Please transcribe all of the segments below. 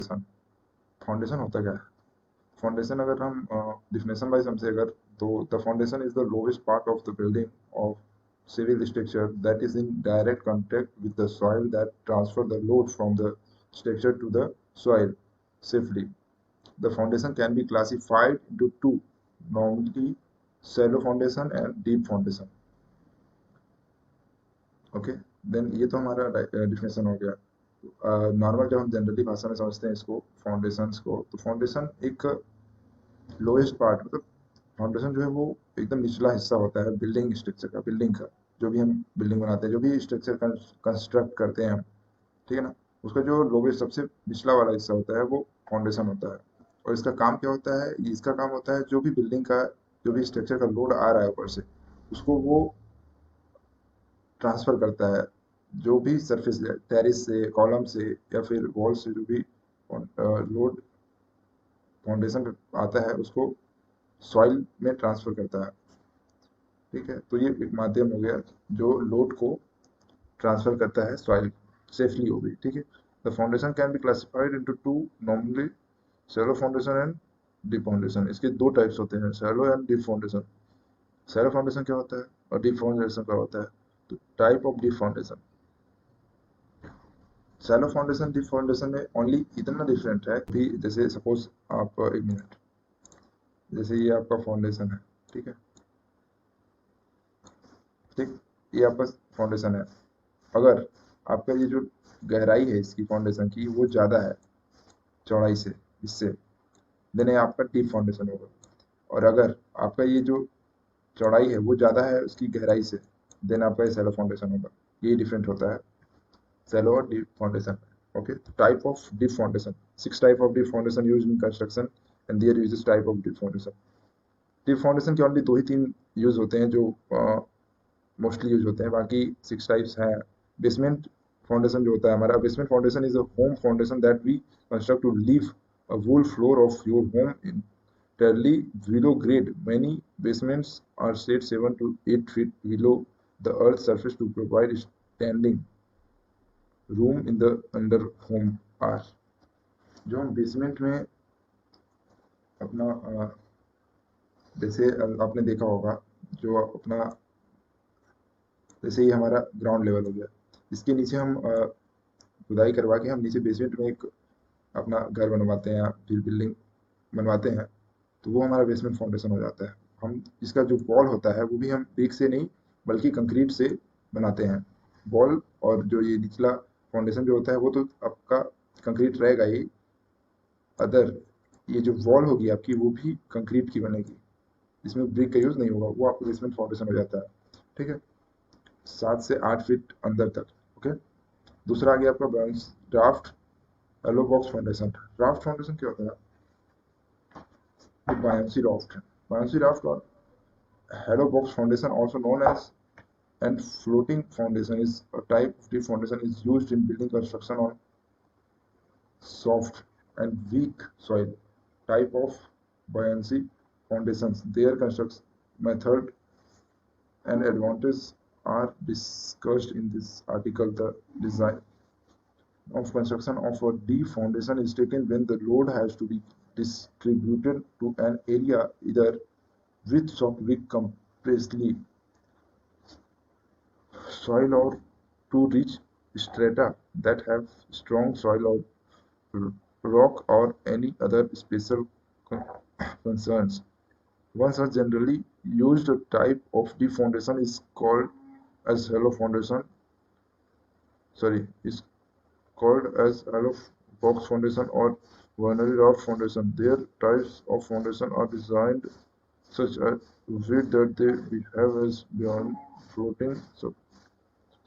Foundation होता क्या है? फाउंडेशन अगर हम डिफिनेशन वाइज समझे अगर, तो the foundation is the lowest part of the building of civil structure that is in direct contact with the soil that transfer the load from the structure to the soil safely. The foundation can be classified into two, normally shallow foundation and deep foundation. Okay, then ये तो हमारा definition हो गया। Normal जब हम generally भाषा में समझते हैं इसको फाउंडेशंस को, तो फाउंडेशन एक लोएस्ट पार्ट, मतलब फाउंडेशन जो है वो एकदम निचला हिस्सा होता है बिल्डिंग स्ट्रक्चर का, बिल्डिंग का। जो भी हम बिल्डिंग बनाते हैं, जो भी स्ट्रक्चर कंस्ट्रक्ट करते हैं हम, ठीक है ना, उसका जो लोवेस्ट सबसे निचला वाला हिस्सा होता है वो फाउंडेशन होता है। और इसका काम क्या होता है? इसका काम होता है जो भी बिल्डिंग का, जो भी स्ट्रक्चर का लोड आ रहा है ऊपर से, उसको वो ट्रांसफर करता है। जो भी सरफेस है, टेरिस से, कॉलम से या फिर वॉल से, जो भी लोड फाउंडेशन पे आता है उसको सॉइल में ट्रांसफर करता है। ठीक है, तो ये एक माध्यम हो गया जो लोड को ट्रांसफर करता है सॉइल सेफली हो गई। ठीक है, the foundation can be classified into two, normally shallow foundation and deep foundation. इसके दो टाइप्स होते हैं, shallow and deep foundation. Shallow foundation क्या होता है और डीप फाउंडेशन क्या होता है? तो type of deep foundation, shallow foundation deep foundation में ओनली इतना डिफरेंट है कि जैसे सपोज आप, एक मिनट, जैसे ये आपका फाउंडेशन है, ठीक है, ठीक, ये आपका फाउंडेशन है। अगर आपका ये जो गहराई है इसकी फाउंडेशन की वो ज़्यादा है चौड़ाई से, इससे, देन ये आपका डीप फाउंडेशन होगा। और अगर आपका ये जो चौड़ाई है वो ज़्यादा है उसकी गहराई से, देन आपका ये शैलो फाउंडेशन होगा। ये डिफरेंट होता है शैलो और deep foundation. Okay, type of deep foundation, 6 type of deep foundation used in construction and there uses type of deep foundation. Deep foundation के ओनली 2 ही 3 यूज होते हैं जो मोस्टली यूज होते हैं, बाकी 6 टाइप्स हैं। बेसमेंट फाउंडेशन जो होता है हमारा, basement foundation is a home foundation that we construct to live a whole floor of your home entirely below grade. Many basements are set 7 to 8 feet below the earth's surface to provide standing room in the under home are। जो हम basement में अपना जैसे आपने देखा होगा, जो अपना, जैसे ये हमारा ग्राउंड लेवल हो गया, इसके नीचे हम खुदाई करवा के हम नीचे बेसमेंट में एक अपना घर बनवाते हैं या फिर बिल्डिंग बनवाते हैं, तो वो हमारा बेसमेंट फाउंडेशन हो जाता है। हम इसका जो वॉल होता है वो भी हम ब्रिक से नहीं बल्कि कंक्रीट से बनाते हैं वॉल। और जो ये निचला फाउंडेशन जो होता है वो तो आपका कंक्रीट रहेगा ही, अदर ये जो वॉल होगी आपकी वो भी कंक्रीट की बनेगी, इसमें ब्रिक का यूज नहीं होगा, वो आपका बेसमेंट फाउंडेशन हो जाता है। ठीक है, 7 से 8 फीट अंदर तक। ओके, दूसरा आ गया आपका draft hello box foundation. Draft foundation क्या होता है? बायसी राफ्ट, बायसी राफ्ट और hello box foundation also known as and floating foundation is a type of deep foundation is used in building construction on soft and weak soil. Type of buoyancy foundations, their construction method and advantage are discussed in this article. The design of construction of a deep foundation is taken when the load has to be distributed to an area either with or weak compressively soil or to reach strata that have strong soil or rock or any other special concerns. One such generally used type of deep foundation is called as hollow foundation. Sorry, is called as hollow box foundation or binary raft foundation. Their types of foundation are designed such as width that they behave as beyond floating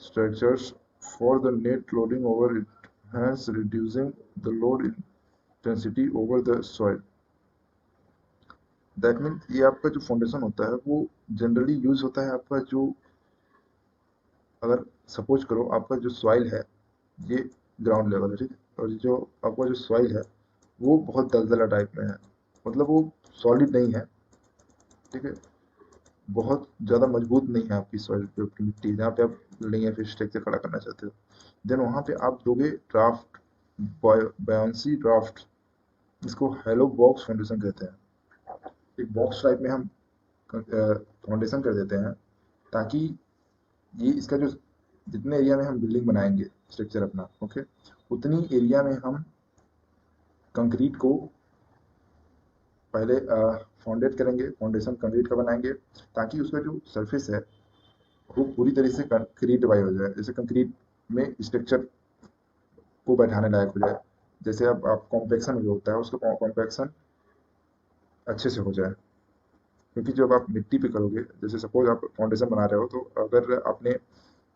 structures for the net loading over it, hence reducing the load intensity over the soil. That mean ये आपका जो foundation होता है वो generally use होता है आपका जो, अगर सपोज करो आपका जो सॉइल है ये ग्राउंड लेवल है, ठीक है, और जो आपका जो सॉइल है वो बहुत दलदला टाइप में है, मतलब वो सॉलिड नहीं है, ठीक है, बहुत ज़्यादा मजबूत नहीं है आपकी सॉइल, जो आपकी मिट्टी जहाँ पे आप बिल्डिंग या फिर स्ट्रक्चर खड़ा करना चाहते हो, देन वहाँ पे आप दोगे ड्राफ्ट बायोन्सी ड्राफ्ट, इसको हेलो बॉक्स फाउंडेशन कहते हैं। एक बॉक्स टाइप में हम फाउंडेशन कर देते हैं, ताकि ये इसका जो जितने एरिया में हम बिल्डिंग बनाएंगे स्ट्रक्चर अपना, ओके, उतनी एरिया में हम कंक्रीट को पहले फाउंडेट करेंगे, फाउंडेशन कंक्रीट का बनाएंगे, ताकि उसका जो सरफेस है वो पूरी तरह से कंक्रीट वाई हो जाए, जैसे कंक्रीट में स्ट्रक्चर को बैठाने लायक हो जाए। जैसे अब आप कॉम्पेक्शन जो होता है उसका कॉम्पेक्शन अच्छे से हो जाए, क्योंकि जब आप मिट्टी पे करोगे, जैसे सपोज आप फाउंडेशन बना रहे हो, तो अगर आपने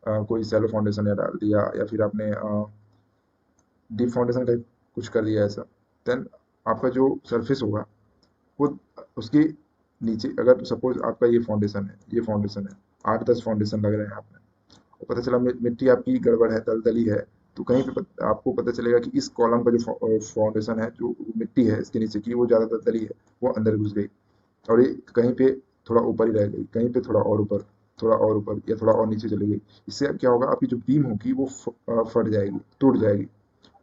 कोई सैलो फाउंडेशन या डाल दिया, या फिर आपने डीप फाउंडेशन का कुछ कर दिया ऐसा, देन आपका जो सरफेस होगा वो उसके नीचे, अगर सपोज आपका ये फाउंडेशन है, ये फाउंडेशन है, 8-10 फाउंडेशन लग रहे हैं आपने, और पता चला मिट्टी आपकी गड़बड़ है, दलदली है, तो कहीं पे आपको पता चलेगा कि इस कॉलम का जो फाउंडेशन है, जो मिट्टी है इसके नीचे की, वो ज़्यादा दलदली है, वो अंदर घुस गई, और ये कहीं पे थोड़ा ऊपर ही रह गई, कहीं पे थोड़ा और ऊपर, थोड़ा और ऊपर, या थोड़ा और नीचे चली गई। इससे अब क्या होगा, आपकी जो बीम होगी वो फट जाएगी, टूट जाएगी,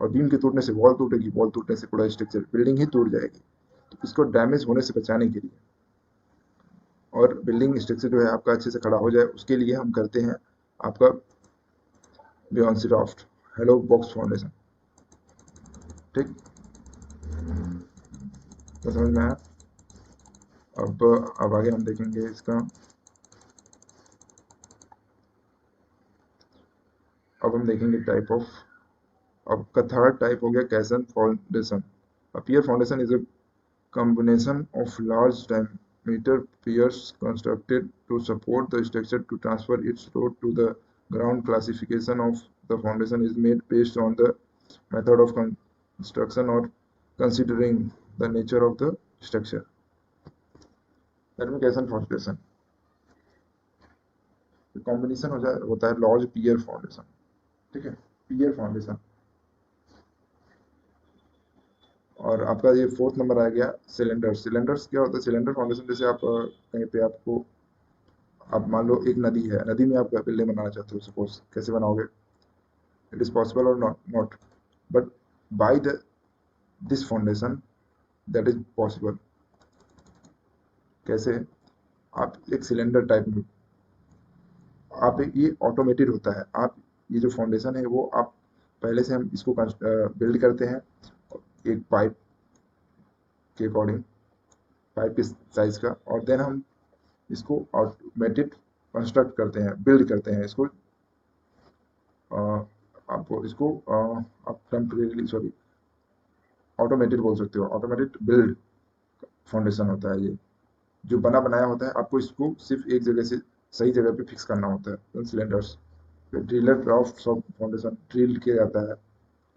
और बीम के टूटने से वॉल टूटेगी, वॉल टूटने से पूरा स्ट्रक्चर, बिल्डिंग ही टूट जाएगी। तो इसको डैमेज होने से बचाने के लिए, और बिल्डिंग स्ट्रक्चर जो है आपका अच्छे से खड़ा हो जाए, उसके लिए हम करते हैं आपका beyond raft hello box foundation. ठीक, तो समझ में आया। अब आगे हम देखेंगे इसका। अब हम देखेंगे टाइप ऑफ, अब का थर्ड टाइप हो गया कैसन foundation. A pier foundation is a combination of large diameter piers constructed to support the structure to transfer its load to the ground. Classification of the foundation is made based on the method of construction or considering the nature of the structure. That means कैसन foundation combination होता है large पियर foundation. ठीक है, पियर foundation. और आपका ये fourth number आ गया cylinder. Cylinders क्या होता है, सिलेंडर फाउंडेशन, जैसे आप कहीं पे आपको, आप मान लो एक नदी है, नदी में आप बिल्डिंग बनाना चाहते हो, सपोज, कैसे बनाओगे, इट इज पॉसिबल और not, but by the this foundation that is possible. कैसे, आप एक सिलेंडर टाइप में, आप ये ऑटोमेटेड होता है, आप ये जो फाउंडेशन है वो आप पहले से हम इसको बिल्ड करते हैं एक पाइप के अकॉर्डिंग, पाइप के साइज का, और देन हम इसको ऑटोमेटेड कंस्ट्रक्ट करते हैं, बिल्ड करते हैं इसको। आप इसको आप टेम्परेरी, सॉरी, ऑटोमेटेड बोल सकते हो, ऑटोमेटेड बिल्ड फाउंडेशन होता है ये, जो बना बनाया होता है, आपको इसको सिर्फ एक जगह से सही जगह पे फिक्स करना होता है। सिलेंडर्स, ड्रिलर ड्राफ्ट सब फाउंडेशन ड्रिल किया जाता है।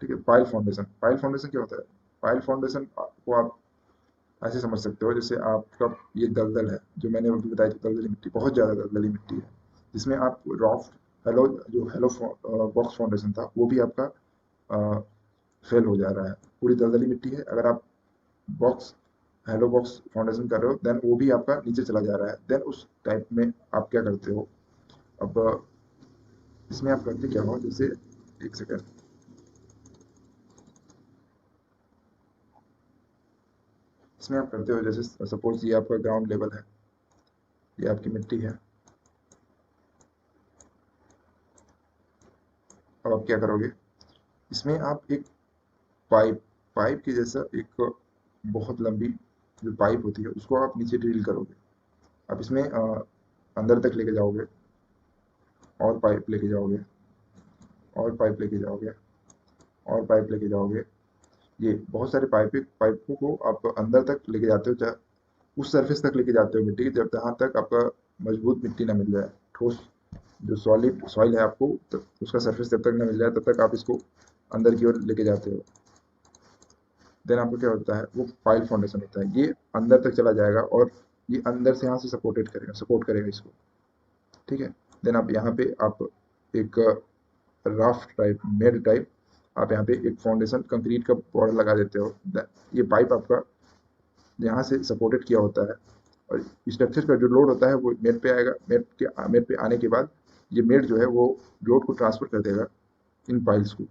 ठीक है, पाइल फाउंडेशन। पाइल फाउंडेशन क्या होता है, पाइल फाउंडेशन को आप ऐसे समझ सकते हो, जैसे आपका ये दलदल है, जो मैंने अभी बताया था, दलदली मिट्टी, बहुत ज़्यादा दलदली मिट्टी है, जिसमें आप रॉफ्ट, हेलो, जो हेलो बॉक्स फाउंडेशन था वो भी आपका फेल हो जा रहा है, पूरी दलदली मिट्टी है। अगर आप बॉक्स हेलो बॉक्स फाउंडेशन कर रहे हो, देन वो भी आपका नीचे चला जा रहा है। देन उस टाइप में आप क्या करते हो, अब इसमें आप करते क्या हो, जैसे, एक सेकेंड, इसमें आप करते हो जैसे सपोज ये आपका ग्राउंड लेवल है, ये आपकी मिट्टी है। अब आप क्या करोगे, इसमें आप एक पाइप, पाइप के जैसा एक बहुत लंबी जो पाइप होती है उसको आप नीचे ड्रिल करोगे। आप इसमें अंदर तक लेके जाओगे, और पाइप लेके जाओगे, और पाइप लेके जाओगे, और पाइप लेके जाओगे, ये बहुत सारे पाइपों को आप अंदर तक लेके जाते हो, उस सरफेस तक लेके जाते हो मिट्टी की, जब जहाँ तक आपका मजबूत मिट्टी ना मिल जाए, ठोस जो सॉलिड सॉइल है आपको, उसका सरफेस जब तक ना मिल जाए तब तक आप इसको अंदर की ओर लेके जाते हो। देन आपको क्या होता है, वो पाइल फाउंडेशन होता है, ये अंदर तक चला जाएगा, और ये अंदर से यहाँ से सपोर्ट करेगा इसको। ठीक है, देन आप यहाँ पे आप एक राफ्ट टाइप, मेड टाइप, आप यहाँ पे एक फाउंडेशन कंक्रीट का बॉर्डर लगा देते हो। ये पाइप आपका यहाँ से सपोर्टेड किया होता है, और स्ट्रक्चर का जो लोड होता है वो मेड पे आएगा। मेड पे आने के बाद ये मेड जो है वो लोड को ट्रांसफर कर देगा इन पाइल्स को,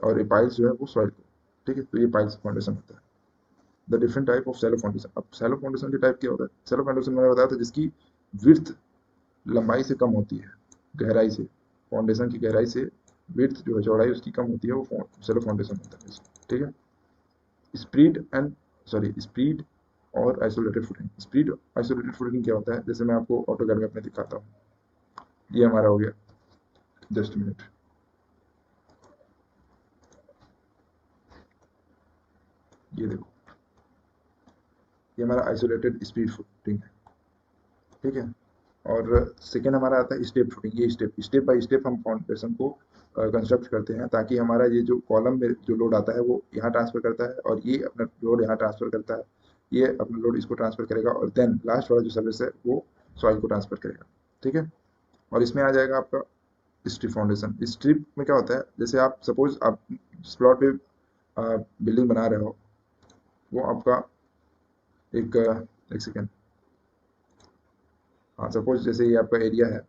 और ये पाइल्स जो है वो सॉइल को, ठीक है। तो ये पाइल्स फाउंडेशन होता है। The different type of shallow foundation. अब सैलो फाउंडेशन के टाइप क्या होता है? सैलो फाउंडेशन मैंने बताया था जिसकी विड्थ लंबाई से कम होती है, गहराई से, फाउंडेशन की गहराई से विड्थ जो है, चौड़ाई उसकी कम होती है, वो सैलो फाउंडेशन होता है, ठीक है। स्प्रीड एंड स्प्रीड और isolated footing. Spread isolated footing क्या होता है? जैसे मैं आपको ऑटोकैड में अपने दिखाता हूँ, ये हमारा हो गया, जस्ट मिनट, ये देखो, ये हमारा आइसोलेटेड स्प्रीड फुटिंग है, ठीक है। और सेकेंड हमारा आता है स्टेप फुटिंग। ये स्टेप बाय स्टेप हम फाउंडेशन को कंस्ट्रक्ट करते हैं, ताकि हमारा ये जो कॉलम में जो लोड आता है वो यहाँ ट्रांसफर करता है, और ये अपना लोड यहाँ ट्रांसफर करता है, ये अपना लोड इसको ट्रांसफर करेगा, और देन लास्ट वाला जो सर्विस है वो सॉइल को ट्रांसफर करेगा, ठीक है। और इसमें आ जाएगा आपका स्ट्रिप फाउंडेशन। स्ट्रिप में क्या होता है? जैसे आप सपोज आप जिस प्लॉट पे बिल्डिंग बना रहे हो, वो आपका एक सेकेंड, हाँ, सपोज जैसे ये आपका एरिया है,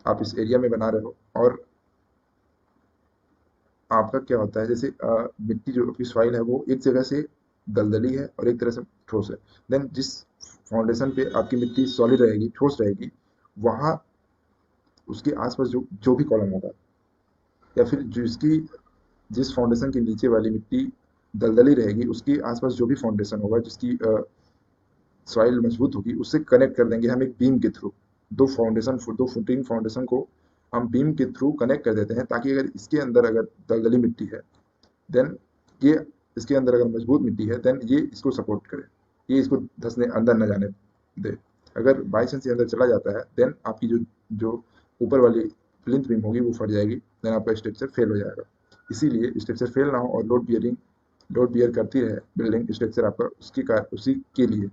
आप इस एरिया में बना रहे हो, और आपका क्या होता है, जैसे मिट्टी जो आपकी सॉइल है वो एक जगह से दलदली है और एक तरह से ठोस है। देन जिस फाउंडेशन पे आपकी मिट्टी सॉलिड रहेगी, ठोस रहेगी, वहाँ उसके आसपास जो जो भी कॉलम होगा, या फिर जिसकी जिस फाउंडेशन के नीचे वाली मिट्टी दलदली रहेगी, उसके आसपास जो भी फाउंडेशन होगा, जिसकी सॉइल मजबूत होगी, उससे कनेक्ट कर देंगे हम एक बीम के थ्रू। दो फुटिंग फाउंडेशन को हम बीम के थ्रू कनेक्ट कर देते हैं, ताकि अगर इसके अंदर अगर दलदली मिट्टी है, देन ये इसके अंदर अगर मजबूत मिट्टी है, देन ये इसको सपोर्ट करे, ये इसको धंसने अंदर न जाने दे। अगर बाई चांस ये अंदर चला जाता है, देन आपकी जो जो ऊपर वाली प्लिंथ बीम होगी वो फट जाएगी, देन आपका स्ट्रक्चर फेल हो जाएगा। इसीलिए स्ट्रक्चर फेल ना हो और लोड बियर करती रहे बिल्डिंग स्ट्रक्चर आपका, उसी के लिए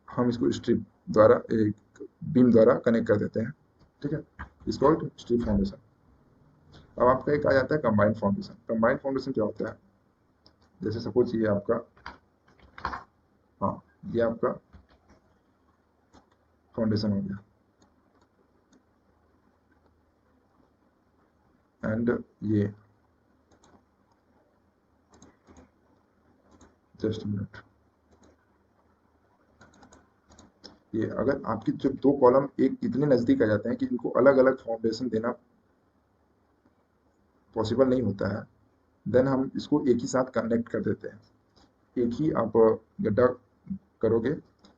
हम इसको स्ट्रिप द्वारा, एक बीम द्वारा कनेक्ट कर देते हैं, ठीक है। इस कॉल्ड स्ट्रिप फाउंडेशन। अब आपका एक आ जाता है कंबाइंड फाउंडेशन। कंबाइंड फाउंडेशन क्या होता है? जैसे सपोज ये आपका, हाँ, ये आपका फाउंडेशन हो गया, एंड ये, जस्ट मिनट, ये अगर आपकी जब दो कॉलम एक इतने नजदीक आ जाते हैं कि इनको अलग अलग फाउंडेशन देना पॉसिबल नहीं होता है, देन हम इसको एक ही साथ कनेक्ट कर देते हैं। एक ही आप गड्ढा करोगे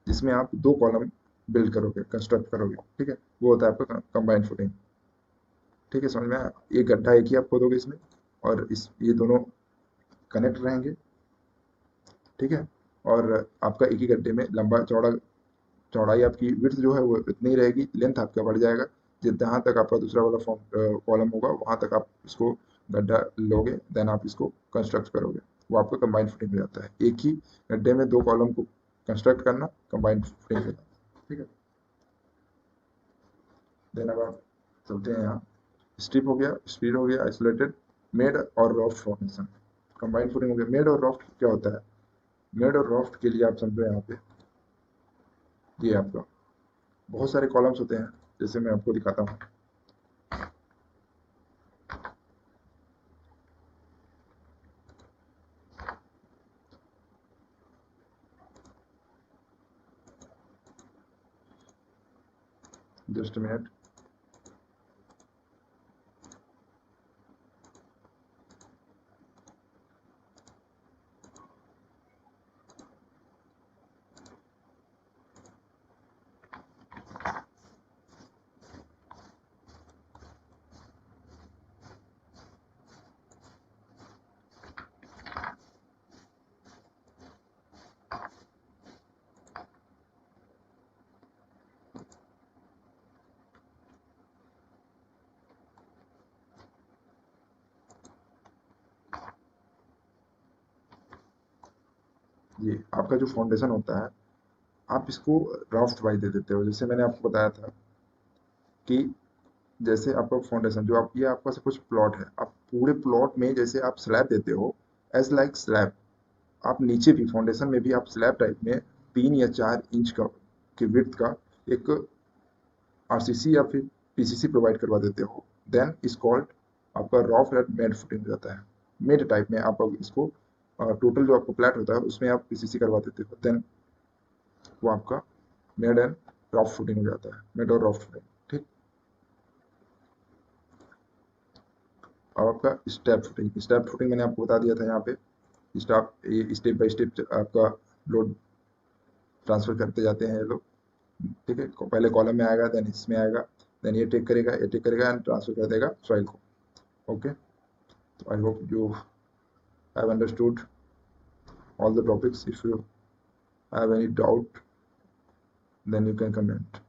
जिसमें आप दो कॉलम बिल्ड करोगे, कंस्ट्रक्ट करोगे, ठीक है। वो होता है आपका कंबाइंड फुटिंग, ठीक है। समझ में आया? एक गड्ढा एक ही आप खोदोगे इसमें, और इस ये दोनों कनेक्ट रहेंगे, ठीक है। और आपका एक ही गड्ढे में लंबा चौड़ा, चौड़ाई आपकी विड्थ जो है वो इतनी ही रहेगी, लेंथ आपका बढ़ जाएगा। जहाँ तक आपका दूसरा वाला कॉलम होगा, वहां तक आप इसको गड्ढा लोगे, देन आप इसको कंस्ट्रक्ट करोगे, वो आपका कंबाइंड फुटिंग हो जाता है। एक ही गड्ढे में दो कॉलम को कंस्ट्रक्ट करना कंबाइंड फुटिंग हो जाता है, ठीक है। देन अब आप चलते हैं यहाँ। स्ट्रिप हो गया, स्पीड हो गया, आइसोलेटेड, मेड और रॉफ्ट फॉर्मेशन। कंबाइंड फुटिंग हो गया। मेड और रॉफ्ट क्या होता है? मेड और रॉफ्ट के लिए आप समझो यहाँ पे, ये आपका बहुत सारे कॉलम्स होते हैं, जैसे मैं आपको दिखाता हूँ। जस्ट मिनट, ये आपका जो फाउंडेशन होता है, आप इसको राफ्ट वाइज दे देते हो। जैसे मैंने आपको बताया था कि जैसे आपका फाउंडेशन जो आप, ये आपका सब कुछ प्लॉट है, आप पूरे प्लॉट में जैसे आप स्लैब देते हो, एज लाइक स्लैब, आप नीचे भी फाउंडेशन में भी आप स्लैब टाइप में 3 या 4 इंच का की विड्थ का एक आरसीसी या फिर पीसीसी प्रोवाइड करवा देते हो, देन इज कॉल्ड आपका रॉ फ्लैट मेड फुटिंग जाता है। मेड टाइप में आप अब इसको टोटल जो आपको फ्लैट होता है उसमें आप पीसीसी करवा देते हो, देन वो आपका मेड एंड रॉ फुटिंग हो जाता है, मेड और रॉ फुटिंग। ठीक। अब आपका स्टेप फुटिंग मैंने आपको बता दिया था यहाँ पे। स्टेप बाय स्टेप आपका लोड ट्रांसफर करते जाते हैं ये लोग। ठीक है, पहले कॉलम में आएगा, देन इसमें आएगा, देन ये टेक करेगा एंड ट्रांसफर कर देगा सॉइल को। ओके, तो I hope you have understood all the topics. If you have any doubt, then you can comment.